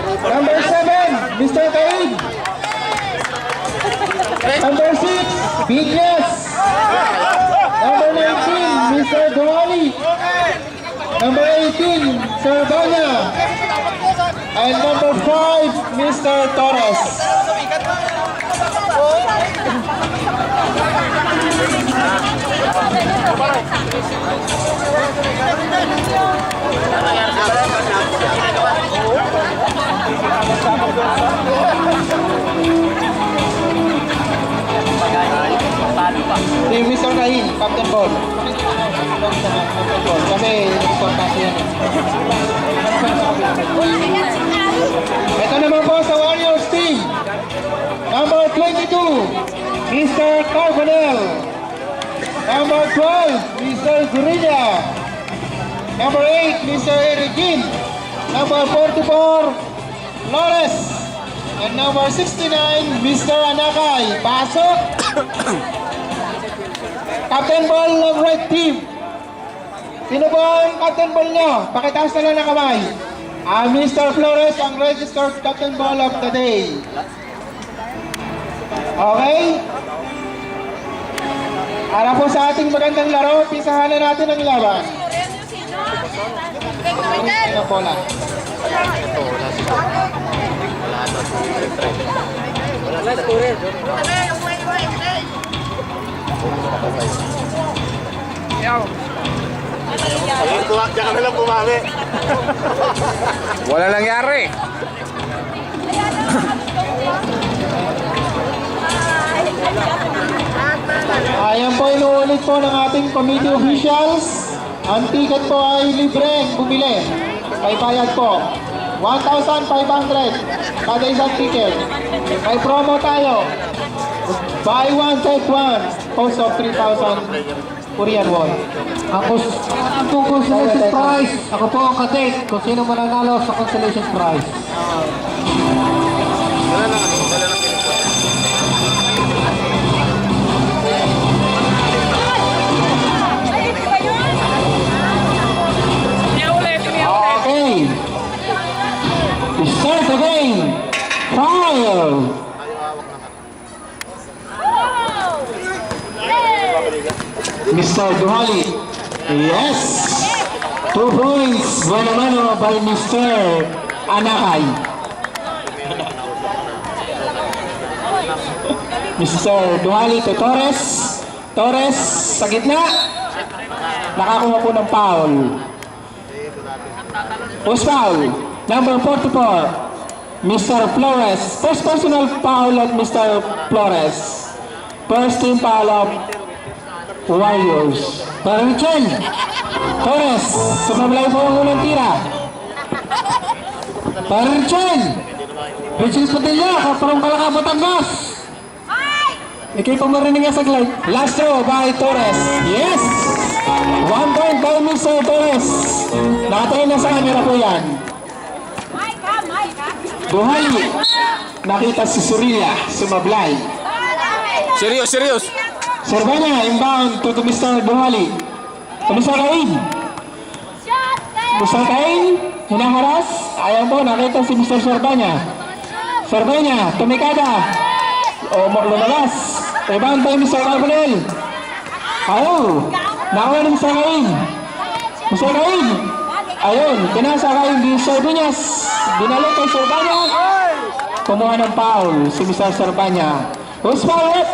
Number 7, Mr. Cain. Number 6, Biglas. Number 19, Mr. Duali. Number 18, Sir Banya. And number 5, Mr. Torres. Si Mr. Cain, Captain Ball. Kasi nagkontak yan. Ito naman po sa Warriors team. Number 22, Mr. Carbonell. Number 12, Mr. Zurilla. Number 8, Mr. Erigin. Number 44, Flores. And number 69, Mr. Anakay. Pasok. Captain Ball ng red team. Sino po ang Captain Ball nyo? Pakitaas na lang ng kamay. Mr. Flores ang registered Captain Ball of the day. Okay? Para po sa ating magandang laro, pisahan na natin ang laban. Ano po lang? Tuwak, diyan ka na lang bumami. Wala nangyari. Ayan po, inuulit po ng ating committee officials. Ang ticket po ay libre bumili. May bayad po. 1,500 kada isang ticket. May promo tayo. Buy one, take one. Cost of 3,000 Korean won. Ang consolation prize, ako po ang katake kung sino mananalo sa consolation prize. Wala na, wala na. Okay. Start the game. Fire. Mr. Duhali. Yes. 2 points. Mano-mano by Mr. Anakay. Mr. Duhali to Torres. Torres sa gitna. Nakakuha po ng foul. Post foul. Number 44. Mr. Flores. First personal foul of Mr. Flores. First team foul of Warriors. Para Richel. Torres. Sumablay po ang unang tira. Para Richel. Richel Padilla. Kaparong Kalaka, Batangas. Ikay pa marinig nga sa glide. Last throw by Torres. Yes! 1 point by Mr. Torres. Nakatayin na sa camera po yan. Duhali. Nakita si Surilla. Sumablay. Serious, serious. Serbanya, inbound to Mr. Duhali. Mr. Cain. Mr. Cain, hinaharas. Ayan po, nakita si Mr. Serbanya. Serbanya, tumikada. O, lumabas. Inbound by Mr. Carbonell. Ayaw. Nakuha ni Mr. Cain. Mr. Cain. Ayun, pinasa kay Mr. Dunyas. Dinalo kay Serbanya. Kumuha ng foul si Mr. Serbanya. Who's foul up?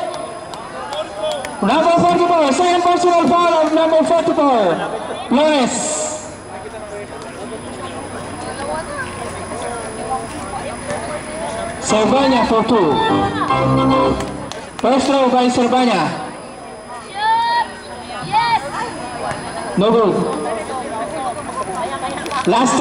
Number 44, second personal foul of number 44, Flores. Serbanya for 2. First throw by Serbanya. No good. Last